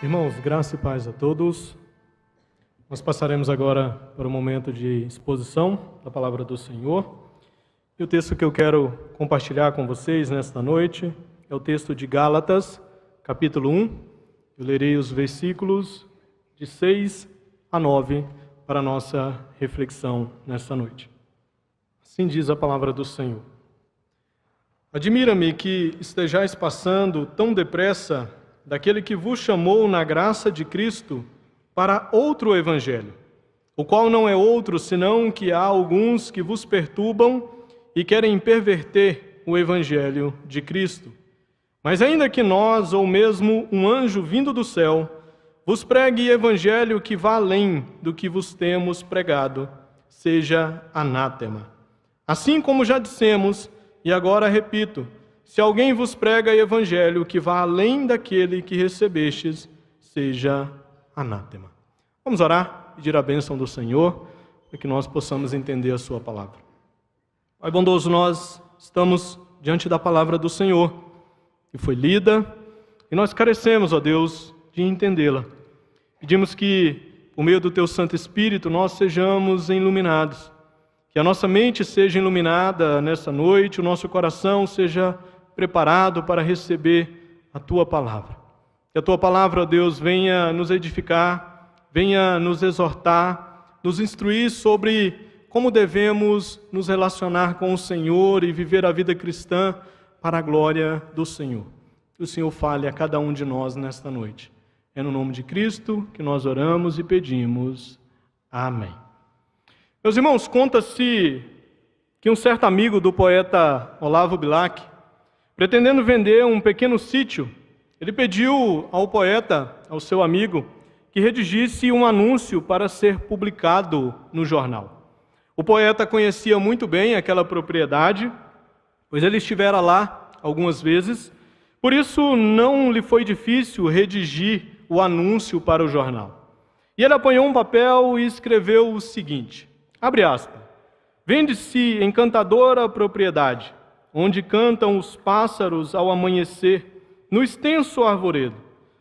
Irmãos, graça e paz a todos. Nós passaremos agora para o momento de exposição da palavra do Senhor. E o texto que eu quero compartilhar com vocês nesta noite é o texto de Gálatas, capítulo 1. Eu lerei os versículos de 6 a 9 para a nossa reflexão nesta noite. Assim diz a palavra do Senhor. Admira-me que estejais passando tão depressa daquele que vos chamou na graça de Cristo para outro evangelho, o qual não é outro senão que há alguns que vos perturbam e querem perverter o evangelho de Cristo. Mas ainda que nós, ou mesmo um anjo vindo do céu, vos pregue evangelho que vá além do que vos temos pregado, seja anátema. Assim como já dissemos, e agora repito, se alguém vos prega evangelho que vá além daquele que recebestes, seja anátema. Vamos orar, pedir a bênção do Senhor, para que nós possamos entender a sua palavra. Pai bondoso, nós estamos diante da palavra do Senhor, que foi lida, e nós carecemos, ó Deus, de entendê-la. Pedimos que, por meio do Teu Santo Espírito, nós sejamos iluminados, que a nossa mente seja iluminada nessa noite, o nosso coração seja preparado para receber a Tua palavra. Que a Tua palavra, ó Deus, venha nos edificar, venha nos exortar, nos instruir sobre como devemos nos relacionar com o Senhor e viver a vida cristã para a glória do Senhor. Que o Senhor fale a cada um de nós nesta noite. É no nome de Cristo que nós oramos e pedimos. Amém. Meus irmãos, conta-se que um certo amigo do poeta Olavo Bilac, pretendendo vender um pequeno sítio, ele pediu ao poeta, ao seu amigo, que redigisse um anúncio para ser publicado no jornal. O poeta conhecia muito bem aquela propriedade, pois ele estivera lá algumas vezes, por isso não lhe foi difícil redigir o anúncio para o jornal. E ele apanhou um papel e escreveu o seguinte, abre aspas, vende-se encantadora propriedade, onde cantam os pássaros ao amanhecer, no extenso arvoredo,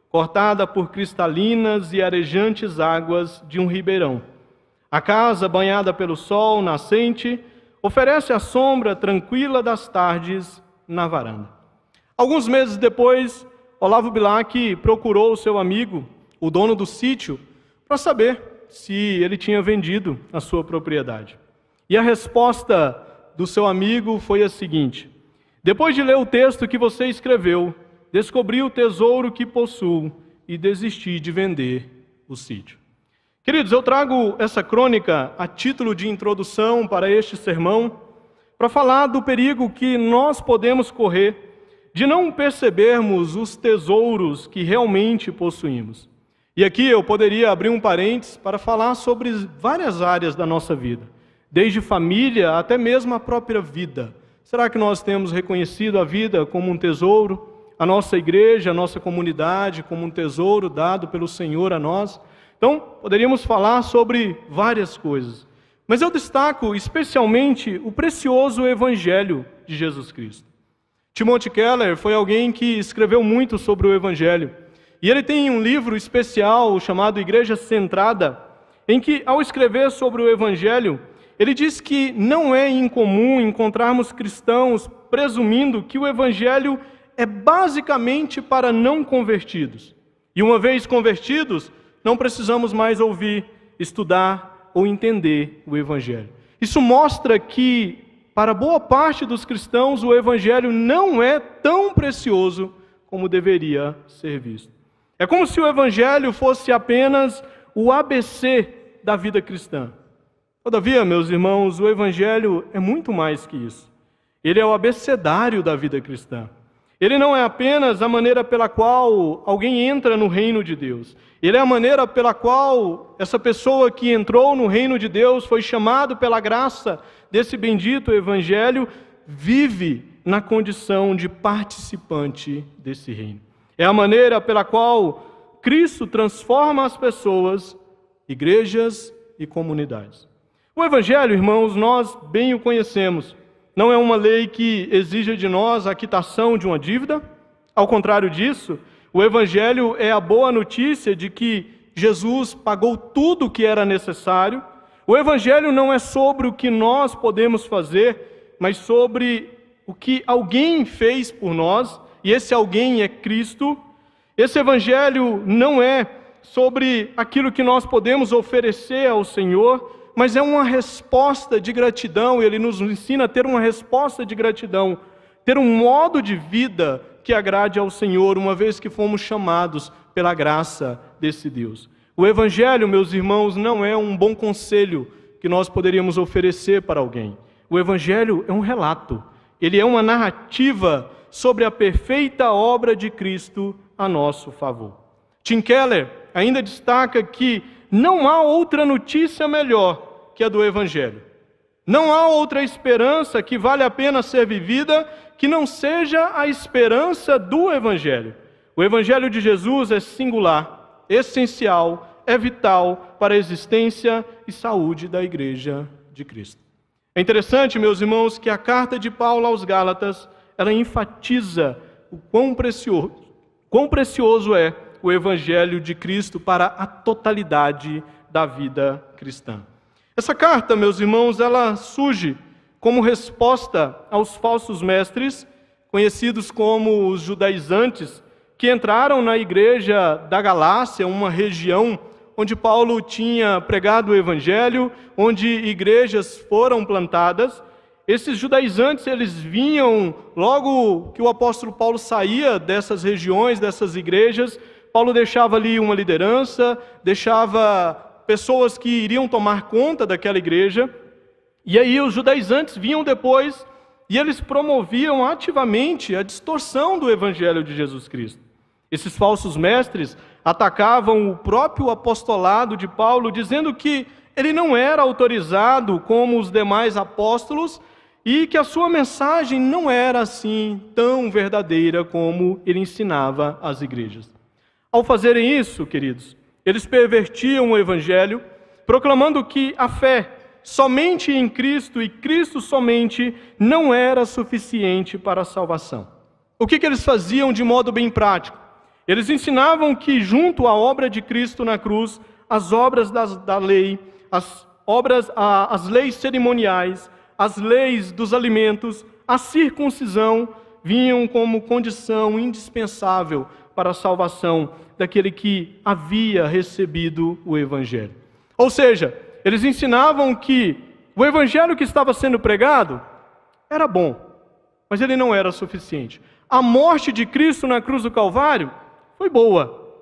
cortada por cristalinas e arejantes águas de um ribeirão. A casa, banhada pelo sol nascente, oferece a sombra tranquila das tardes na varanda. Alguns meses depois, Olavo Bilac procurou o seu amigo, o dono do sítio, para saber se ele tinha vendido a sua propriedade. E a resposta do seu amigo foi a seguinte: depois de ler o texto que você escreveu, descobri o tesouro que possuo e desisti de vender o sítio. Queridos, eu trago essa crônica a título de introdução para este sermão, para falar do perigo que nós podemos correr de não percebermos os tesouros que realmente possuímos. E aqui eu poderia abrir um parênteses para falar sobre várias áreas da nossa vida, desde família até mesmo a própria vida. Será que nós temos reconhecido a vida como um tesouro? A nossa igreja, a nossa comunidade como um tesouro dado pelo Senhor a nós? Então, poderíamos falar sobre várias coisas. Mas eu destaco especialmente o precioso Evangelho de Jesus Cristo. Timothy Keller foi alguém que escreveu muito sobre o Evangelho. E ele tem um livro especial chamado Igreja Centrada, em que, ao escrever sobre o Evangelho, ele diz que não é incomum encontrarmos cristãos presumindo que o Evangelho é basicamente para não convertidos. E uma vez convertidos, não precisamos mais ouvir, estudar ou entender o Evangelho. Isso mostra que, para boa parte dos cristãos, o Evangelho não é tão precioso como deveria ser visto. É como se o Evangelho fosse apenas o ABC da vida cristã. Todavia, meus irmãos, o Evangelho é muito mais que isso. Ele é o abecedário da vida cristã. Ele não é apenas a maneira pela qual alguém entra no reino de Deus. Ele é a maneira pela qual essa pessoa que entrou no reino de Deus, foi chamado pela graça desse bendito Evangelho, vive na condição de participante desse reino. É a maneira pela qual Cristo transforma as pessoas, igrejas e comunidades. O Evangelho, irmãos, nós bem o conhecemos. Não é uma lei que exija de nós a quitação de uma dívida. Ao contrário disso, O Evangelho é a boa notícia de que Jesus pagou tudo o que era necessário. O Evangelho não é sobre o que nós podemos fazer, mas sobre o que alguém fez por nós, e esse alguém é Cristo. Esse Evangelho não é sobre aquilo que nós podemos oferecer ao Senhor, mas é uma resposta de gratidão. Ele nos ensina a ter uma resposta de gratidão, ter um modo de vida que agrade ao Senhor, uma vez que fomos chamados pela graça desse Deus. O Evangelho, meus irmãos, não é um bom conselho que nós poderíamos oferecer para alguém. O Evangelho é um relato, ele é uma narrativa sobre a perfeita obra de Cristo a nosso favor. Tim Keller ainda destaca que não há outra notícia melhor que a do Evangelho. Não há outra esperança que vale a pena ser vivida que não seja a esperança do Evangelho. O Evangelho de Jesus é singular, essencial, é vital para a existência e saúde da Igreja de Cristo. É interessante, meus irmãos, que a carta de Paulo aos Gálatas, ela enfatiza o quão precioso é o Evangelho de Cristo para a totalidade da vida cristã. Essa carta, meus irmãos, ela surge como resposta aos falsos mestres, conhecidos como os judaizantes, que entraram na igreja da Galácia, uma região onde Paulo tinha pregado o Evangelho, onde igrejas foram plantadas. Esses judaizantes, eles vinham, logo que o apóstolo Paulo saía dessas regiões, dessas igrejas, Paulo deixava ali uma liderança, deixava pessoas que iriam tomar conta daquela igreja, e aí os judaizantes vinham depois e eles promoviam ativamente a distorção do Evangelho de Jesus Cristo. Esses falsos mestres atacavam o próprio apostolado de Paulo, dizendo que ele não era autorizado como os demais apóstolos e que a sua mensagem não era assim tão verdadeira como ele ensinava às igrejas. Ao fazerem isso, queridos, eles pervertiam o Evangelho, proclamando que a fé somente em Cristo e Cristo somente não era suficiente para a salvação. O que eles faziam de modo bem prático? Eles ensinavam que junto à obra de Cristo na cruz, as obras da lei, as leis cerimoniais, as leis dos alimentos, a circuncisão, vinham como condição indispensável para a salvação daquele que havia recebido o Evangelho. Ou seja, eles ensinavam que o Evangelho que estava sendo pregado era bom, mas ele não era suficiente. A morte de Cristo na cruz do Calvário foi boa,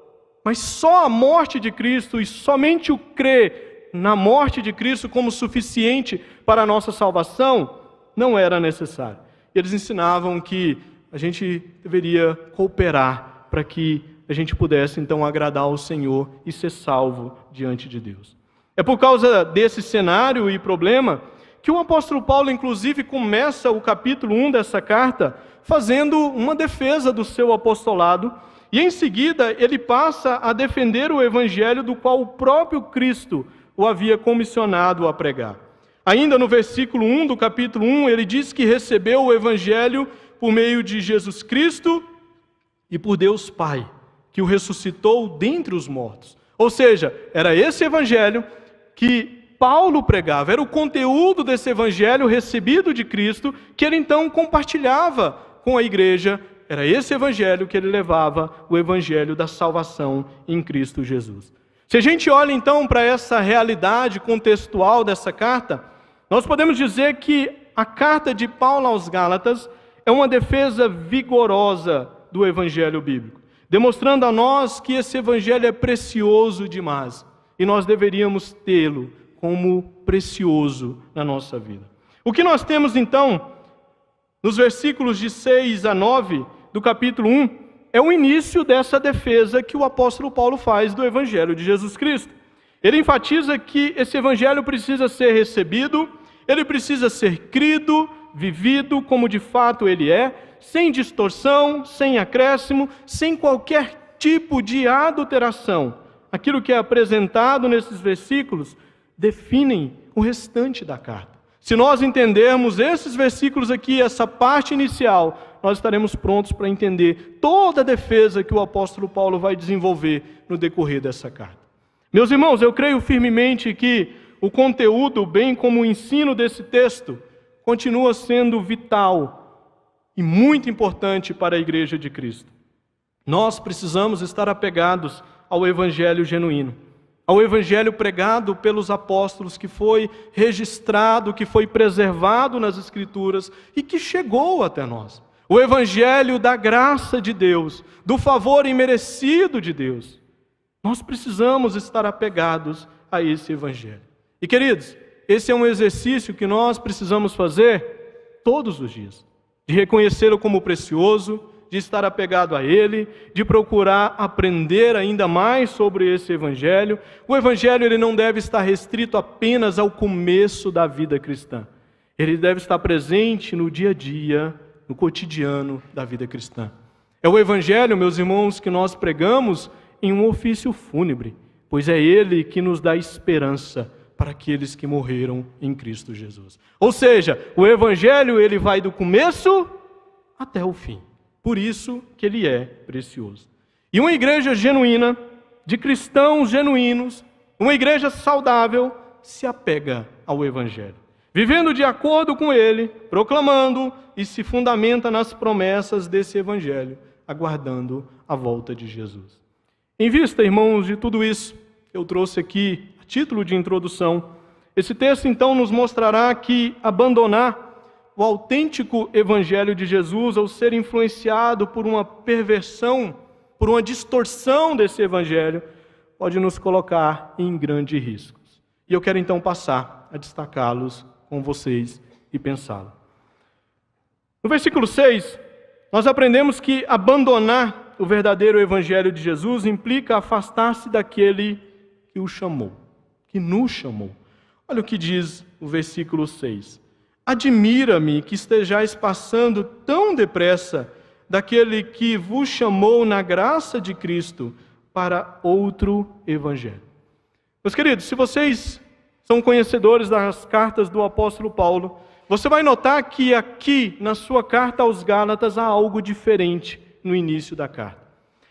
mas só a morte de Cristo e somente o crer na morte de Cristo como suficiente para a nossa salvação não era necessário. Eles ensinavam que a gente deveria cooperar para que a gente pudesse então agradar ao Senhor e ser salvo diante de Deus. É por causa desse cenário e problema que o apóstolo Paulo, inclusive, começa o capítulo 1 dessa carta fazendo uma defesa do seu apostolado, e em seguida ele passa a defender o Evangelho do qual o próprio Cristo o havia comissionado a pregar. Ainda no versículo 1 do capítulo 1, ele diz que recebeu o Evangelho por meio de Jesus Cristo e por Deus Pai, que o ressuscitou dentre os mortos. Ou seja, era esse Evangelho que Paulo pregava, era o conteúdo desse Evangelho recebido de Cristo, que ele então compartilhava com a igreja. Era esse Evangelho que ele levava, o Evangelho da salvação em Cristo Jesus. Se a gente olha então para essa realidade contextual dessa carta, nós podemos dizer que a carta de Paulo aos Gálatas é uma defesa vigorosa do Evangelho bíblico, demonstrando a nós que esse Evangelho é precioso demais e nós deveríamos tê-lo como precioso na nossa vida. O que nós temos então, nos versículos de 6 a 9 do capítulo 1, é o início dessa defesa que o apóstolo Paulo faz do Evangelho de Jesus Cristo. Ele enfatiza que esse Evangelho precisa ser recebido, ele precisa ser crido, vivido como de fato ele é, sem distorção, sem acréscimo, sem qualquer tipo de adulteração. Aquilo que é apresentado nesses versículos definem o restante da carta. Se nós entendermos esses versículos aqui, essa parte inicial, nós estaremos prontos para entender toda a defesa que o apóstolo Paulo vai desenvolver no decorrer dessa carta. Meus irmãos, eu creio firmemente que o conteúdo, bem como o ensino desse texto, continua sendo vital e muito importante para a Igreja de Cristo. Nós precisamos estar apegados ao Evangelho genuíno, ao Evangelho pregado pelos apóstolos, que foi registrado, que foi preservado nas Escrituras e que chegou até nós. O Evangelho da graça de Deus, do favor imerecido de Deus. Nós precisamos estar apegados a esse Evangelho. E queridos, esse é um exercício que nós precisamos fazer todos os dias, de reconhecê-lo como precioso, de estar apegado a ele, de procurar aprender ainda mais sobre esse Evangelho. O Evangelho ele não deve estar restrito apenas ao começo da vida cristã. Ele deve estar presente no dia a dia, no cotidiano da vida cristã. É o Evangelho, meus irmãos, que nós pregamos em um ofício fúnebre, pois é ele que nos dá esperança para aqueles que morreram em Cristo Jesus. Ou seja, o Evangelho ele vai do começo até o fim. Por isso que ele é precioso. E uma igreja genuína, de cristãos genuínos, uma igreja saudável, se apega ao Evangelho, vivendo de acordo com ele, proclamando e se fundamenta nas promessas desse Evangelho, aguardando a volta de Jesus. Em vista, irmãos, de tudo isso, eu trouxe aqui a título de introdução. Esse texto, então, nos mostrará que abandonar o autêntico Evangelho de Jesus, ao ser influenciado por uma perversão, por uma distorção desse Evangelho, pode nos colocar em grandes riscos. E eu quero então passar a destacá-los com vocês e pensá-los. No versículo 6, nós aprendemos que abandonar o verdadeiro Evangelho de Jesus implica afastar-se daquele que o chamou, que nos chamou. Olha o que diz o versículo 6. Admira-me que estejais passando tão depressa daquele que vos chamou na graça de Cristo para outro Evangelho. Meus queridos, se vocês são conhecedores das cartas do apóstolo Paulo, você vai notar que aqui, na sua carta aos Gálatas, há algo diferente no início da carta.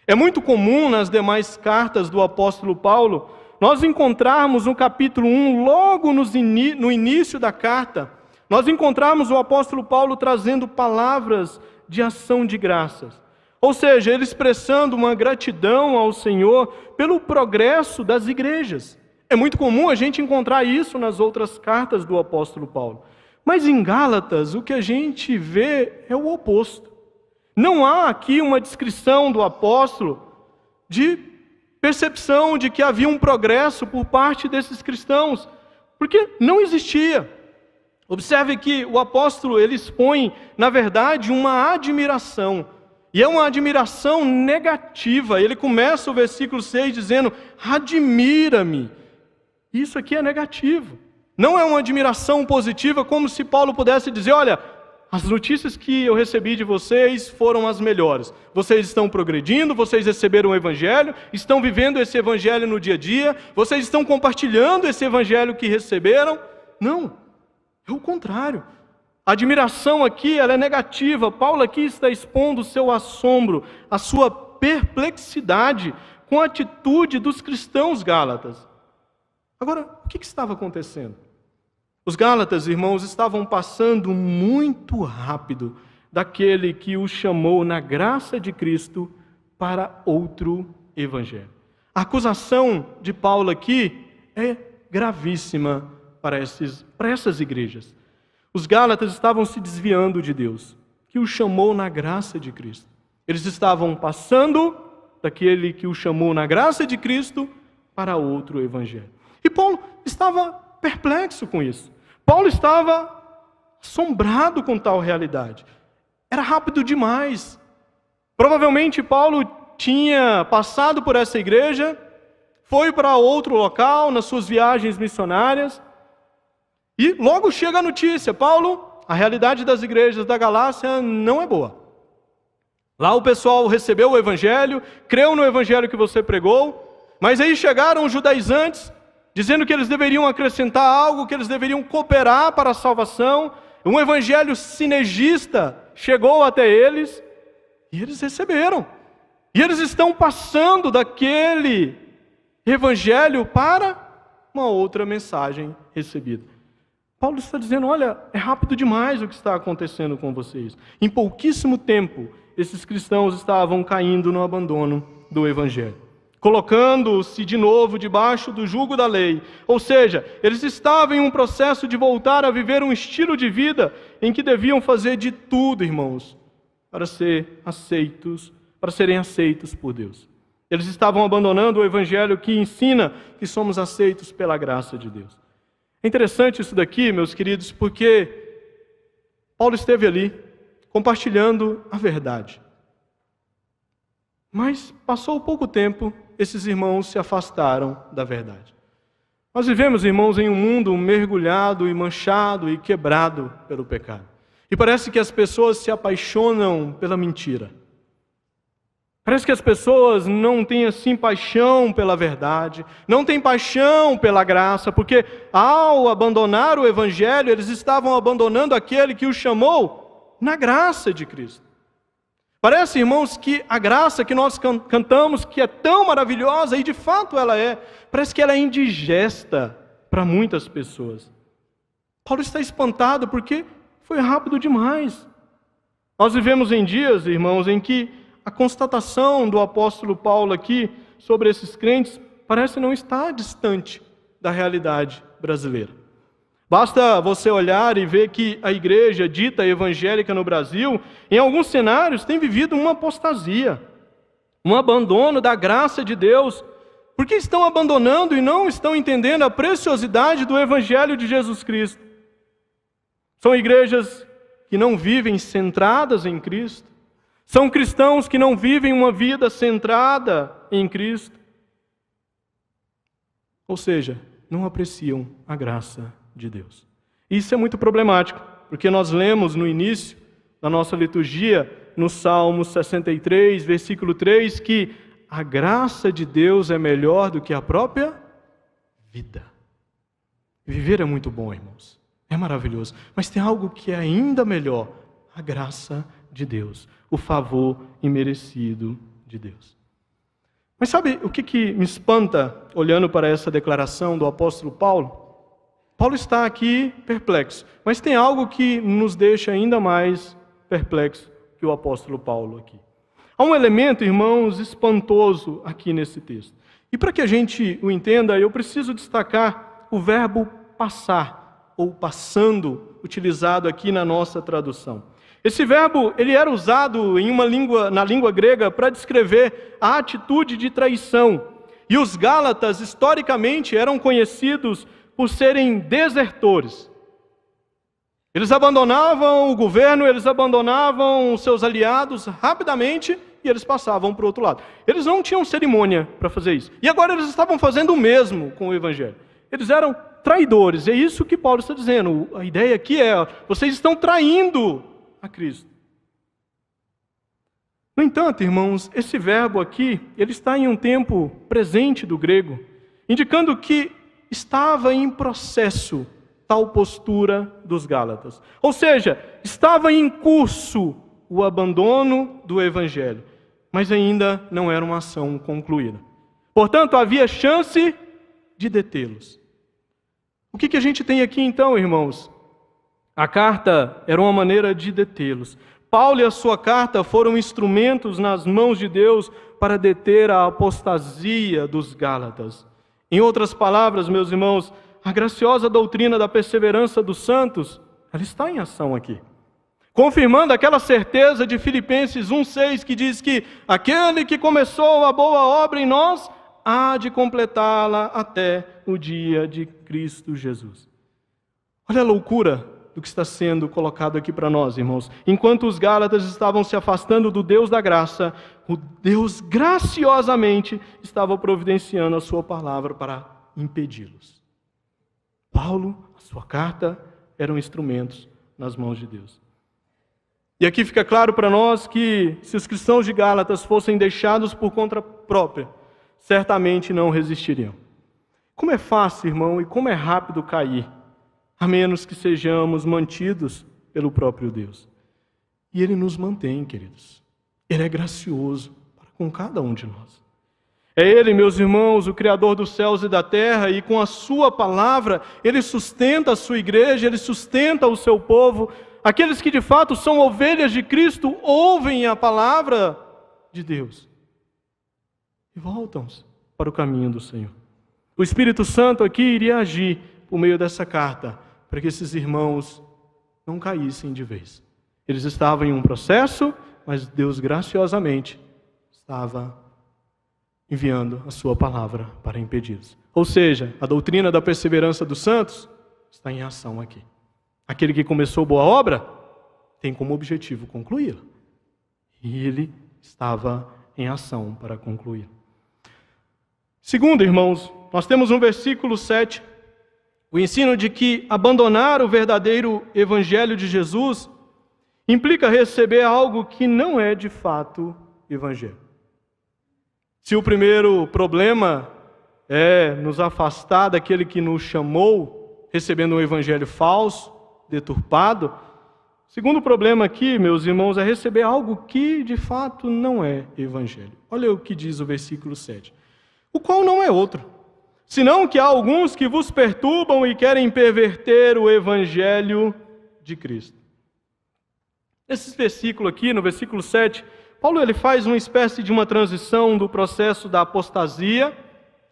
É muito comum nas demais cartas do apóstolo Paulo, nós encontrarmos no capítulo 1, logo no início da carta, nós encontramos o apóstolo Paulo trazendo palavras de ação de graças. Ou seja, ele expressando uma gratidão ao Senhor pelo progresso das igrejas. É muito comum a gente encontrar isso nas outras cartas do apóstolo Paulo. Mas em Gálatas, o que a gente vê é o oposto. Não há aqui uma descrição do apóstolo de percepção de que havia um progresso por parte desses cristãos, porque não existia. Observe que o apóstolo ele expõe, na verdade, uma admiração. E é uma admiração negativa. Ele começa o versículo 6 dizendo, admira-me. Isso aqui é negativo. Não é uma admiração positiva, como se Paulo pudesse dizer, olha, as notícias que eu recebi de vocês foram as melhores. Vocês estão progredindo, vocês receberam o Evangelho, estão vivendo esse Evangelho no dia a dia, vocês estão compartilhando esse Evangelho que receberam. Não. É o contrário. A admiração aqui ela é negativa. Paulo aqui está expondo o seu assombro, a sua perplexidade com a atitude dos cristãos gálatas. Agora, o que estava acontecendo? Os gálatas, irmãos, estavam passando muito rápido daquele que os chamou na graça de Cristo para outro evangelho. A acusação de Paulo aqui é gravíssima para essas igrejas. Os gálatas estavam se desviando de Deus, que os chamou na graça de Cristo. Eles estavam passando daquele que os chamou na graça de Cristo para outro evangelho. E Paulo estava perplexo com isso. Paulo estava assombrado com tal realidade. Era rápido demais. Provavelmente Paulo tinha passado por essa igreja, foi para outro local nas suas viagens missionárias, e logo chega a notícia, Paulo, a realidade das igrejas da Galácia não é boa. Lá o pessoal recebeu o evangelho, creu no evangelho que você pregou, mas aí chegaram os judaizantes, dizendo que eles deveriam acrescentar algo, que eles deveriam cooperar para a salvação, um evangelho sinergista, chegou até eles e eles receberam. E eles estão passando daquele evangelho para uma outra mensagem recebida. Paulo está dizendo, olha, é rápido demais o que está acontecendo com vocês. Em pouquíssimo tempo, esses cristãos estavam caindo no abandono do evangelho, colocando-se de novo debaixo do jugo da lei. Ou seja, eles estavam em um processo de voltar a viver um estilo de vida em que deviam fazer de tudo, irmãos, para serem aceitos por Deus. Eles estavam abandonando o evangelho que ensina que somos aceitos pela graça de Deus. É interessante isso daqui, meus queridos, porque Paulo esteve ali compartilhando a verdade. Mas passou pouco tempo, esses irmãos se afastaram da verdade. Nós vivemos, irmãos, em um mundo mergulhado e manchado e quebrado pelo pecado. E parece que as pessoas se apaixonam pela mentira. Parece que as pessoas não têm assim paixão pela verdade, não têm paixão pela graça, porque ao abandonar o evangelho, eles estavam abandonando aquele que os chamou na graça de Cristo. Parece, irmãos, que a graça que nós cantamos, que é tão maravilhosa, e de fato ela é, parece que ela é indigesta para muitas pessoas. Paulo está espantado porque foi rápido demais. Nós vivemos em dias, irmãos, em que a constatação do apóstolo Paulo aqui sobre esses crentes parece não estar distante da realidade brasileira. Basta você olhar e ver que a igreja dita evangélica no Brasil, em alguns cenários, tem vivido uma apostasia, um abandono da graça de Deus, porque estão abandonando e não estão entendendo a preciosidade do evangelho de Jesus Cristo. São igrejas que não vivem centradas em Cristo, são cristãos que não vivem uma vida centrada em Cristo. Ou seja, não apreciam a graça de Deus. Isso é muito problemático, porque nós lemos no início da nossa liturgia, no Salmo 63, versículo 3, que a graça de Deus é melhor do que a própria vida. Viver é muito bom, irmãos. É maravilhoso. Mas tem algo que é ainda melhor: a graça de Deus, o favor imerecido de Deus. Mas sabe o que me espanta olhando para essa declaração do apóstolo Paulo? Paulo está aqui perplexo, mas tem algo que nos deixa ainda mais perplexo que o apóstolo Paulo aqui. Há um elemento, irmãos, espantoso aqui nesse texto. E para que a gente o entenda, eu preciso destacar o verbo passar, ou passando, utilizado aqui na nossa tradução. Esse verbo, ele era usado na língua grega para descrever a atitude de traição. E os Gálatas, historicamente, eram conhecidos por serem desertores. Eles abandonavam o governo, eles abandonavam os seus aliados rapidamente e eles passavam para o outro lado. Eles não tinham cerimônia para fazer isso. E agora eles estavam fazendo o mesmo com o evangelho. Eles eram traidores. É isso que Paulo está dizendo. A ideia aqui é, vocês estão traindo a Cristo. No entanto, irmãos, esse verbo aqui, ele está em um tempo presente do grego, indicando que estava em processo tal postura dos Gálatas. Ou seja, estava em curso o abandono do evangelho, mas ainda não era uma ação concluída. Portanto, havia chance de detê-los. O que a gente tem aqui então, irmãos? A carta era uma maneira de detê-los. Paulo e a sua carta foram instrumentos nas mãos de Deus para deter a apostasia dos Gálatas. Em outras palavras, meus irmãos, a graciosa doutrina da perseverança dos santos, ela está em ação aqui. Confirmando aquela certeza de Filipenses 1,6, que diz que aquele que começou a boa obra em nós, há de completá-la até o dia de Cristo Jesus. Olha a loucura do que está sendo colocado aqui para nós, irmãos. Enquanto os Gálatas estavam se afastando do Deus da graça, o Deus graciosamente estava providenciando a sua palavra para impedi-los. Paulo, a sua carta, eram instrumentos nas mãos de Deus. E aqui fica claro para nós que se os cristãos de Gálatas fossem deixados por conta própria, certamente não resistiriam. Como é fácil, irmão, e como é rápido cair, a menos que sejamos mantidos pelo próprio Deus. E Ele nos mantém, queridos. Ele é gracioso para com cada um de nós. É Ele, meus irmãos, o Criador dos céus e da terra, e com a sua palavra, Ele sustenta a sua igreja, Ele sustenta o seu povo. Aqueles que de fato são ovelhas de Cristo, ouvem a palavra de Deus e voltam-se para o caminho do Senhor. O Espírito Santo aqui iria agir por meio dessa carta, para que esses irmãos não caíssem de vez. Eles estavam em um processo, mas Deus graciosamente estava enviando a sua palavra para impedi-los. Ou seja, a doutrina da perseverança dos santos está em ação aqui. Aquele que começou boa obra tem como objetivo concluí-la. E ele estava em ação para concluí-la. Segundo, irmãos, nós temos no versículo 7 o ensino de que abandonar o verdadeiro evangelho de Jesus implica receber algo que não é de fato evangelho. Se o primeiro problema é nos afastar daquele que nos chamou, recebendo um evangelho falso, deturpado, o segundo problema aqui, meus irmãos, é receber algo que de fato não é evangelho. Olha o que diz o versículo 7. O qual não é outro, senão que há alguns que vos perturbam e querem perverter o evangelho de Cristo. Nesse versículo aqui, no versículo 7, Paulo ele faz uma espécie de uma transição do processo da apostasia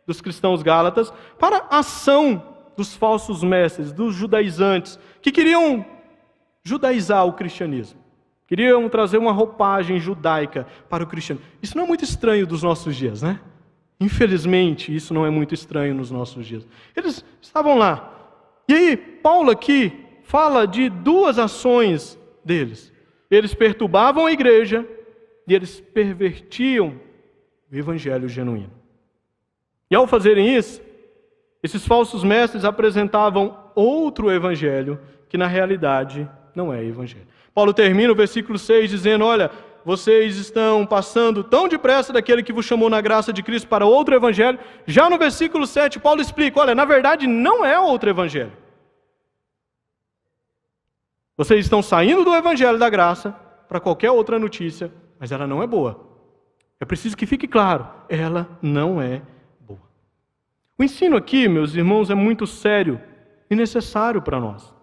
dos cristãos gálatas para a ação dos falsos mestres, dos judaizantes, que queriam judaizar o cristianismo. Queriam trazer uma roupagem judaica para o cristianismo. Isso não é muito estranho dos nossos dias, né? Infelizmente, isso não é muito estranho nos nossos dias. Eles estavam lá. E aí, Paulo aqui fala de duas ações deles. Eles perturbavam a igreja e eles pervertiam o evangelho genuíno. E ao fazerem isso, esses falsos mestres apresentavam outro evangelho que na realidade não é evangelho. Paulo termina o versículo 6 dizendo, olha, vocês estão passando tão depressa daquele que vos chamou na graça de Cristo para outro evangelho. Já no versículo 7, Paulo explica, olha, na verdade não é outro evangelho. Vocês estão saindo do evangelho da graça para qualquer outra notícia, mas ela não é boa. É preciso que fique claro, ela não é boa. O ensino aqui, meus irmãos, é muito sério e necessário para nós.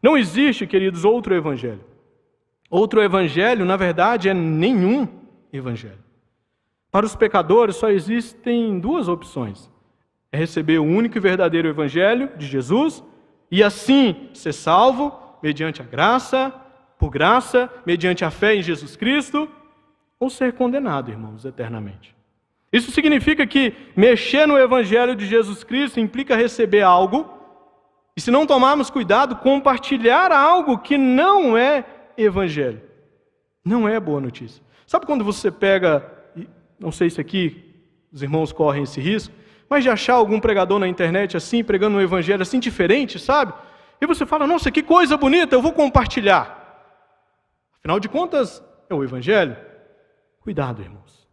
Não existe, queridos, outro evangelho. Outro evangelho, na verdade, é nenhum evangelho. Para os pecadores só existem duas opções. É receber o único e verdadeiro evangelho de Jesus e assim ser salvo mediante a graça, por graça, mediante a fé em Jesus Cristo, ou ser condenado, irmãos, eternamente. Isso significa que mexer no evangelho de Jesus Cristo implica receber algo, e se não tomarmos cuidado, compartilhar algo que não é evangelho. Não é boa notícia. Sabe quando você pega, não sei se aqui os irmãos correm esse risco, mas de achar algum pregador na internet assim, pregando um evangelho assim diferente, sabe? E você fala, nossa, que coisa bonita, eu vou compartilhar. Afinal de contas, é o evangelho. Cuidado, irmãos.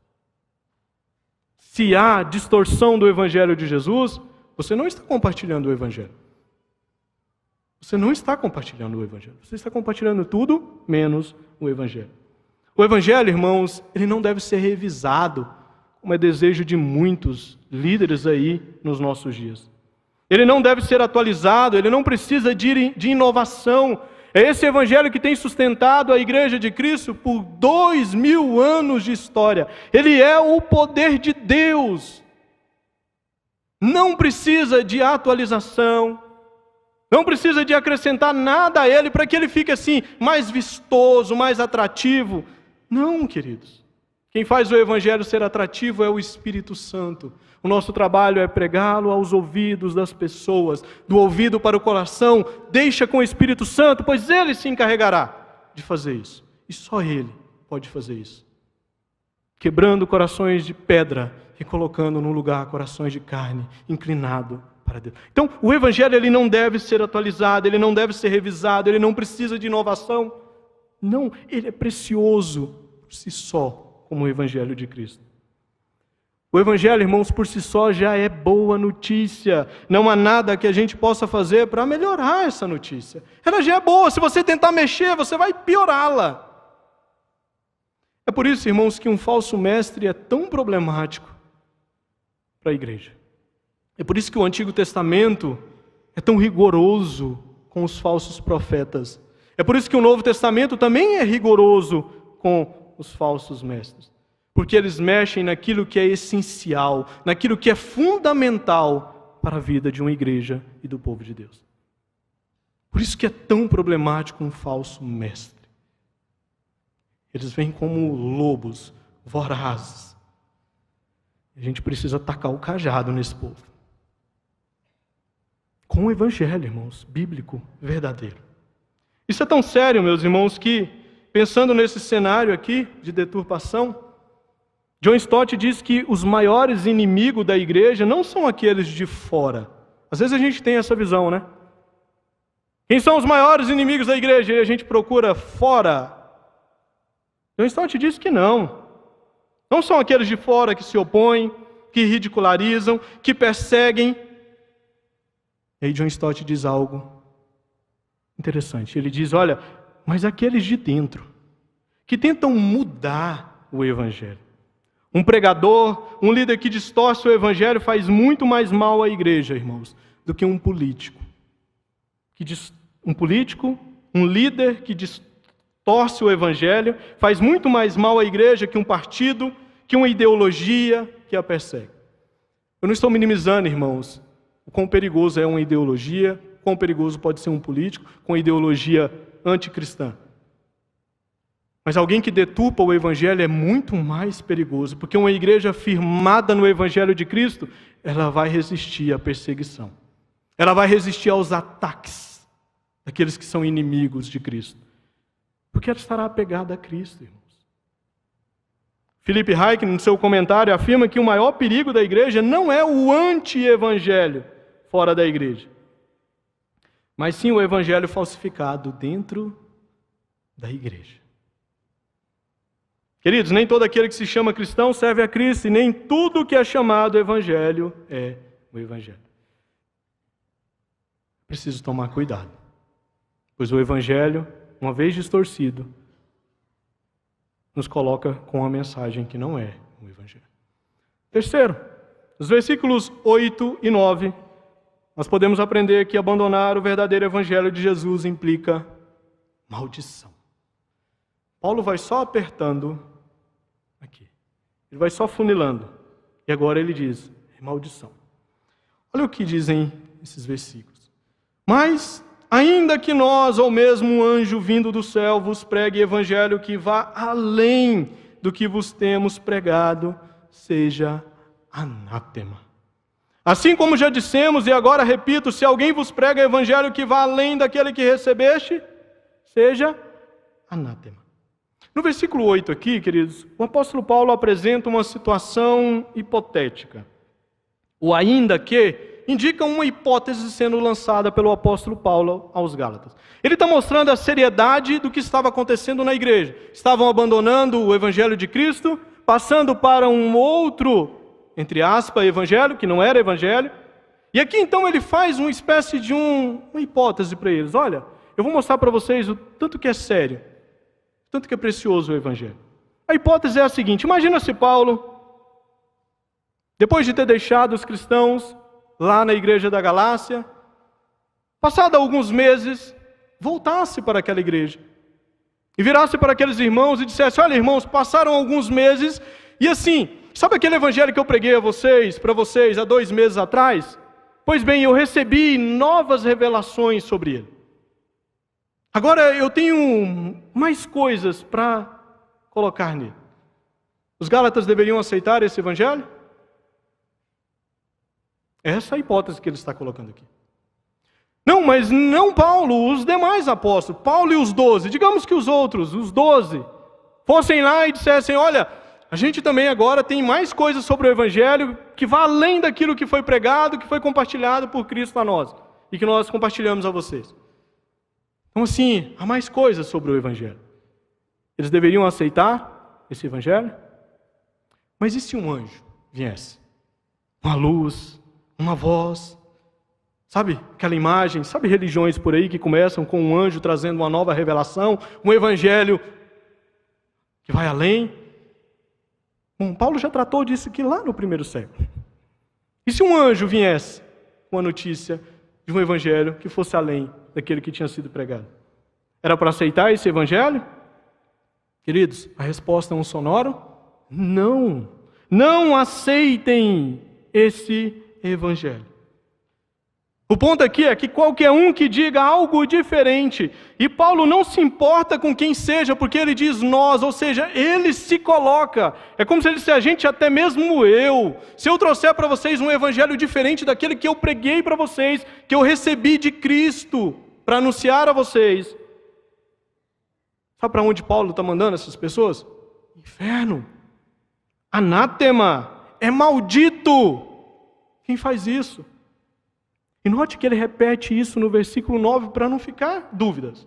Se há distorção do evangelho de Jesus, você não está compartilhando o evangelho. Você não está compartilhando o evangelho. Você está compartilhando tudo menos o evangelho. O evangelho, irmãos, ele não deve ser revisado, como é desejo de muitos líderes aí nos nossos dias. Ele não deve ser atualizado, ele não precisa de inovação. É esse evangelho que tem sustentado a igreja de Cristo por 2000 anos de história. Ele é o poder de Deus. Não precisa de atualização. Não precisa de acrescentar nada a ele para que ele fique assim, mais vistoso, mais atrativo. Não, queridos. Quem faz o evangelho ser atrativo é o Espírito Santo. O nosso trabalho é pregá-lo aos ouvidos das pessoas, do ouvido para o coração. Deixa com o Espírito Santo, pois ele se encarregará de fazer isso. E só ele pode fazer isso. Quebrando corações de pedra e colocando no lugar corações de carne, inclinado para Deus. Então, o evangelho ele não deve ser atualizado, ele não deve ser revisado, ele não precisa de inovação. Não, ele é precioso por si só, como o evangelho de Cristo. O evangelho, irmãos, por si só já é boa notícia. Não há nada que a gente possa fazer para melhorar essa notícia. Ela já é boa, se você tentar mexer, você vai piorá-la. É por isso, irmãos, que um falso mestre é tão problemático para a igreja. É por isso que o Antigo Testamento é tão rigoroso com os falsos profetas. É por isso que o Novo Testamento também é rigoroso com os falsos mestres. Porque eles mexem naquilo que é essencial, naquilo que é fundamental para a vida de uma igreja e do povo de Deus. Por isso que é tão problemático um falso mestre. Eles vêm como lobos vorazes. A gente precisa tacar o cajado nesse povo. Com o evangelho, irmãos, bíblico, verdadeiro. Isso é tão sério, meus irmãos, que, pensando nesse cenário aqui de deturpação, John Stott diz que os maiores inimigos da igreja não são aqueles de fora. Às vezes a gente tem essa visão, né? Quem são os maiores inimigos da igreja? E a gente procura fora. John Stott diz que não. Não são aqueles de fora que se opõem, que ridicularizam, que perseguem. E aí John Stott diz algo interessante. Ele diz, olha, mas aqueles de dentro, que tentam mudar o evangelho. Um pregador, um líder que distorce o evangelho faz muito mais mal à igreja, irmãos, do que um político. Um líder que distorce o evangelho faz muito mais mal à igreja que um partido, que uma ideologia que a persegue. Eu não estou minimizando, irmãos, o quão perigoso é uma ideologia, quão perigoso pode ser um político com ideologia anticristã. Mas alguém que deturpa o evangelho é muito mais perigoso, porque uma igreja firmada no evangelho de Cristo, ela vai resistir à perseguição. Ela vai resistir aos ataques daqueles que são inimigos de Cristo. Porque ela estará apegada a Cristo, irmãos. Philip Hayek, no seu comentário, afirma que o maior perigo da igreja não é o anti-evangelho fora da igreja, mas sim o evangelho falsificado dentro da igreja. Queridos, nem todo aquele que se chama cristão serve a Cristo, e nem tudo que é chamado evangelho é o evangelho. Preciso tomar cuidado, pois o evangelho, uma vez distorcido, nos coloca com uma mensagem que não é o evangelho. Terceiro, nos versículos 8 e 9, nós podemos aprender que abandonar o verdadeiro evangelho de Jesus implica maldição. Paulo vai só apertando aqui. Ele vai só funilando. E agora ele diz, maldição. Olha o que dizem esses versículos. Mas, ainda que nós, ou mesmo um anjo vindo do céu, vos pregue evangelho que vá além do que vos temos pregado, seja anátema. Assim como já dissemos, e agora repito, se alguém vos prega evangelho que vá além daquele que recebeste, seja anátema. No versículo 8 aqui, queridos, o apóstolo Paulo apresenta uma situação hipotética. O ainda que indica uma hipótese sendo lançada pelo apóstolo Paulo aos Gálatas. Ele está mostrando a seriedade do que estava acontecendo na igreja. Estavam abandonando o evangelho de Cristo, passando para um outro, entre aspas, evangelho, que não era evangelho. E aqui então ele faz uma espécie de uma hipótese para eles. Olha, eu vou mostrar para vocês o tanto que é sério, o tanto que é precioso o evangelho. A hipótese é a seguinte: imagina se Paulo, depois de ter deixado os cristãos lá na igreja da Galácia, passado alguns meses, voltasse para aquela igreja e virasse para aqueles irmãos e dissesse: olha, irmãos, passaram alguns meses e assim, sabe aquele evangelho que eu preguei para vocês há 2 meses atrás? Pois bem, eu recebi novas revelações sobre ele. Agora eu tenho mais coisas para colocar nele. Os Gálatas deveriam aceitar esse evangelho? Essa é a hipótese que ele está colocando aqui. Não, mas não Paulo, os demais apóstolos, Paulo e os 12, digamos que os outros, os 12, fossem lá e dissessem: olha, a gente também agora tem mais coisas sobre o evangelho que vai além daquilo que foi pregado, que foi compartilhado por Cristo a nós, e que nós compartilhamos a vocês. Então assim, há mais coisas sobre o evangelho. Eles deveriam aceitar esse evangelho? Mas e se um anjo viesse? Uma luz, uma voz, sabe aquela imagem, sabe religiões por aí que começam com um anjo trazendo uma nova revelação, um evangelho que vai além. Bom, Paulo já tratou disso aqui lá no primeiro século. E se um anjo viesse com a notícia de um evangelho que fosse além daquele que tinha sido pregado? Era para aceitar esse evangelho? Queridos, a resposta é um sonoro: não. Não aceitem esse evangelho. O ponto aqui é que qualquer um que diga algo diferente, e Paulo não se importa com quem seja, porque ele diz nós, ou seja, ele se coloca. É como se ele dissesse: a gente, até mesmo eu, se eu trouxer para vocês um evangelho diferente daquele que eu preguei para vocês, que eu recebi de Cristo, para anunciar a vocês. Sabe para onde Paulo está mandando essas pessoas? Inferno. Anátema. É maldito quem faz isso. E note que ele repete isso no versículo 9 para não ficar dúvidas.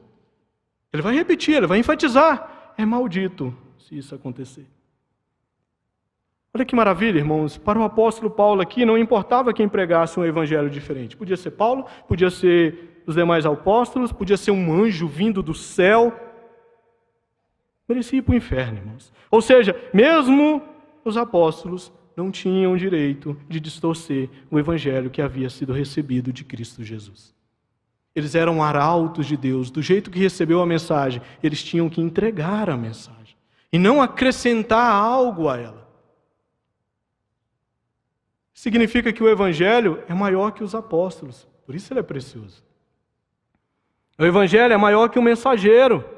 Ele vai repetir, ele vai enfatizar. É maldito se isso acontecer. Olha que maravilha, irmãos. Para o apóstolo Paulo aqui, não importava quem pregasse um evangelho diferente. Podia ser Paulo, podia ser os demais apóstolos, podia ser um anjo vindo do céu. Merecia ir para o inferno, irmãos. Ou seja, mesmo os apóstolos não tinham direito de distorcer o evangelho que havia sido recebido de Cristo Jesus. Eles eram arautos de Deus, do jeito que recebeu a mensagem, eles tinham que entregar a mensagem e não acrescentar algo a ela. Significa que o evangelho é maior que os apóstolos, por isso ele é precioso. O evangelho é maior que o mensageiro.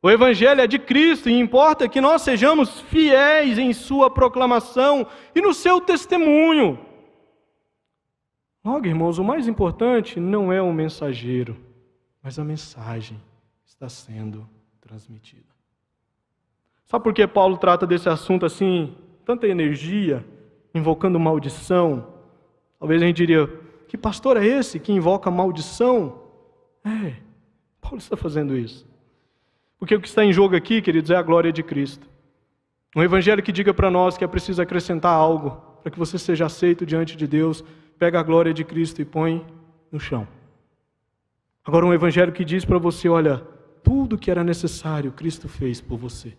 O evangelho é de Cristo e importa que nós sejamos fiéis em sua proclamação e no seu testemunho. Logo, irmãos, o mais importante não é o mensageiro, mas a mensagem está sendo transmitida. Sabe por que Paulo trata desse assunto assim, tanta energia, invocando maldição? Talvez a gente diria: que pastor é esse que invoca maldição? Paulo está fazendo isso. Porque o que está em jogo aqui, queridos, é a glória de Cristo. Um evangelho que diga para nós que é preciso acrescentar algo para que você seja aceito diante de Deus. Pega a glória de Cristo e põe no chão. Agora um evangelho que diz para você: olha, tudo que era necessário Cristo fez por você.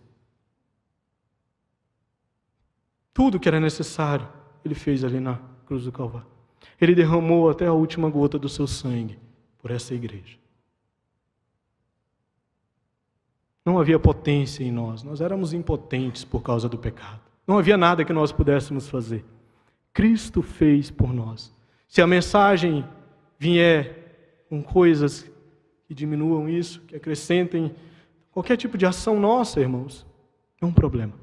Tudo que era necessário Ele fez ali na cruz do Calvário. Ele derramou até a última gota do seu sangue por essa igreja. Não havia potência em nós éramos impotentes por causa do pecado. Não havia nada que nós pudéssemos fazer. Cristo fez por nós. Se a mensagem vier com coisas que diminuam isso, que acrescentem qualquer tipo de ação nossa, irmãos, é um problema.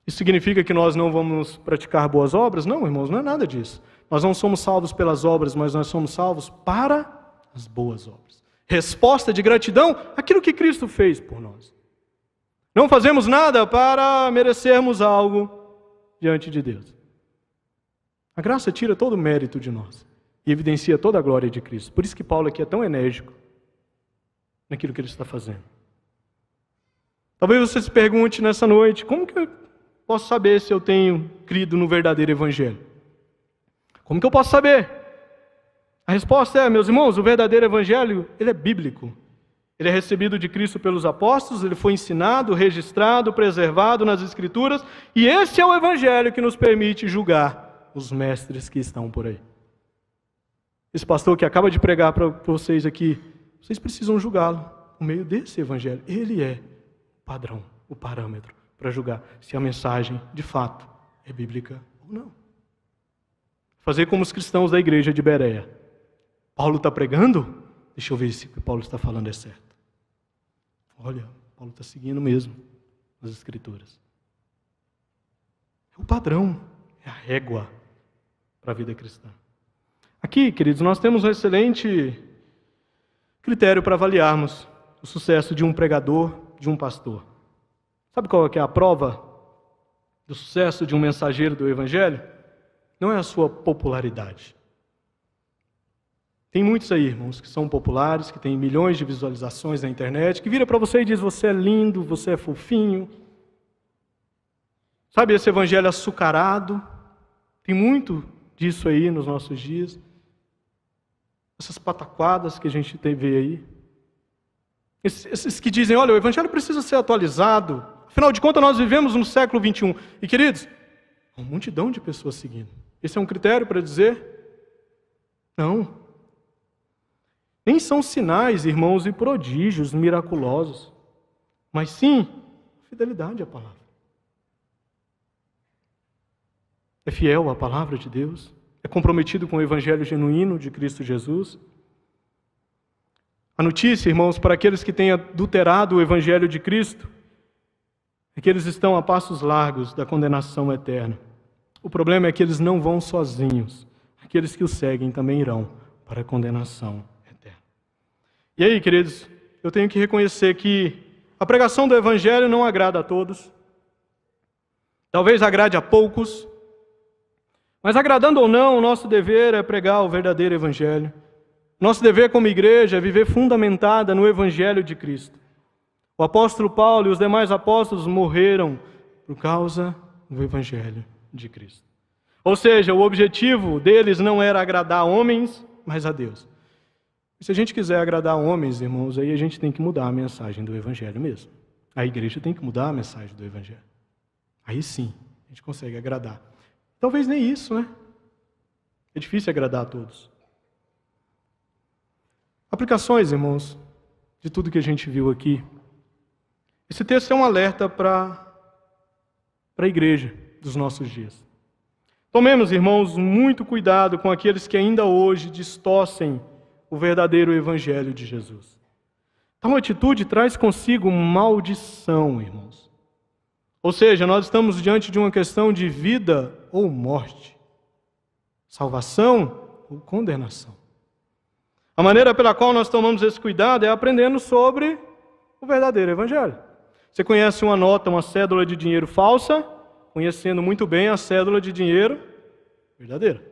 Isso significa que nós não vamos praticar boas obras? Não, irmãos, não é nada disso. Nós não somos salvos pelas obras, mas nós somos salvos para as boas obras. Resposta de gratidão, aquilo que Cristo fez por nós. Não fazemos nada para merecermos algo diante de Deus. A graça tira todo o mérito de nós e evidencia toda a glória de Cristo. Por isso que Paulo aqui é tão enérgico naquilo que ele está fazendo. Talvez você se pergunte nessa noite: como que eu posso saber se eu tenho crido no verdadeiro evangelho? Como que eu posso saber? A resposta é, meus irmãos, o verdadeiro evangelho, ele é bíblico. Ele é recebido de Cristo pelos apóstolos, ele foi ensinado, registrado, preservado nas Escrituras, e esse é o evangelho que nos permite julgar os mestres que estão por aí. Esse pastor que acaba de pregar para vocês aqui, vocês precisam julgá-lo por meio desse evangelho. Ele é o padrão, o parâmetro para julgar se a mensagem, de fato, é bíblica ou não. Fazer como os cristãos da igreja de Bereia. Paulo está pregando? Deixa eu ver se o que Paulo está falando é certo. Olha, Paulo está seguindo mesmo as Escrituras. É o padrão, é a régua para a vida cristã. Aqui, queridos, nós temos um excelente critério para avaliarmos o sucesso de um pregador, de um pastor. Sabe qual é a prova do sucesso de um mensageiro do Evangelho? Não é a sua popularidade. Tem muitos aí, irmãos, que são populares, que têm milhões de visualizações na internet, que vira para você e diz: você é lindo, você é fofinho. Sabe esse evangelho açucarado? Tem muito disso aí nos nossos dias. Essas pataquadas que a gente vê aí. Esses que dizem: olha, o evangelho precisa ser atualizado, Afinal de contas, nós vivemos no século 21. E, queridos, uma multidão de pessoas seguindo. Esse é um critério para dizer? Não. Nem são sinais, irmãos, e prodígios miraculosos, mas sim fidelidade à palavra. É fiel à palavra de Deus, é comprometido com o evangelho genuíno de Cristo Jesus. A notícia, irmãos, para aqueles que têm adulterado o evangelho de Cristo, é que eles estão a passos largos da condenação eterna. O problema é que eles não vão sozinhos. Aqueles que o seguem também irão para a condenação eterna. E aí, queridos, eu tenho que reconhecer que a pregação do evangelho não agrada a todos. Talvez agrade a poucos. Mas agradando ou não, o nosso dever é pregar o verdadeiro evangelho. Nosso dever como igreja é viver fundamentada no evangelho de Cristo. O apóstolo Paulo e os demais apóstolos morreram por causa do evangelho de Cristo. Ou seja, o objetivo deles não era agradar homens, mas a Deus. E se a gente quiser agradar homens, irmãos, aí a gente tem que mudar a mensagem do evangelho mesmo. A igreja tem que mudar a mensagem do evangelho. Aí sim, a gente consegue agradar. Talvez nem isso, né? É difícil agradar a todos. Aplicações, irmãos, de tudo que a gente viu aqui. Esse texto é um alerta para a igreja dos nossos dias. Tomemos, irmãos, muito cuidado com aqueles que ainda hoje distorcem o verdadeiro evangelho de Jesus. Tal atitude traz consigo maldição, irmãos. Ou seja, nós estamos diante de uma questão de vida ou morte, salvação ou condenação. A maneira pela qual nós tomamos esse cuidado é aprendendo sobre o verdadeiro evangelho. Você conhece uma nota, uma cédula de dinheiro falsa, conhecendo muito bem a cédula de dinheiro verdadeira.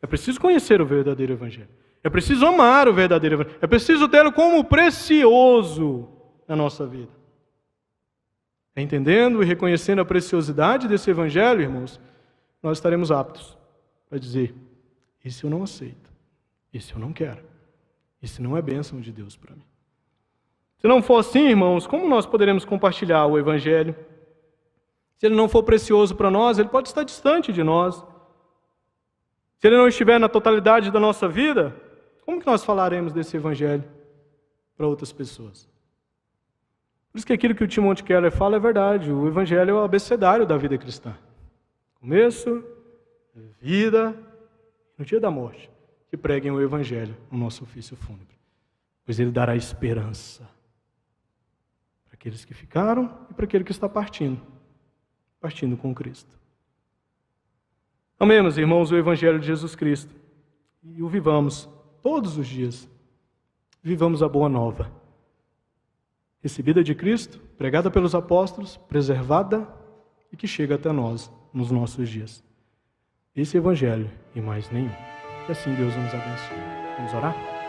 É preciso conhecer o verdadeiro evangelho. É preciso amar o verdadeiro evangelho. É preciso tê-lo como precioso na nossa vida. Entendendo e reconhecendo a preciosidade desse evangelho, irmãos, nós estaremos aptos para dizer: esse eu não aceito, esse eu não quero, esse não é bênção de Deus para mim. Se não for assim, irmãos, como nós poderemos compartilhar o evangelho? Se ele não for precioso para nós, ele pode estar distante de nós. Se ele não estiver na totalidade da nossa vida, como que nós falaremos desse evangelho para outras pessoas? Por isso que aquilo que o Timothy Keller fala é verdade. O evangelho é o abecedário da vida cristã. Começo, vida, no dia da morte, que preguem o evangelho no nosso ofício fúnebre. Pois ele dará esperança para aqueles que ficaram e para aquele que está partindo com Cristo. Amemos, irmãos, o evangelho de Jesus Cristo e o vivamos todos os dias. Vivamos a boa nova. Recebida de Cristo, pregada pelos apóstolos, preservada e que chega até nós nos nossos dias. Esse evangelho e mais nenhum. Que assim Deus nos abençoe. Vamos orar?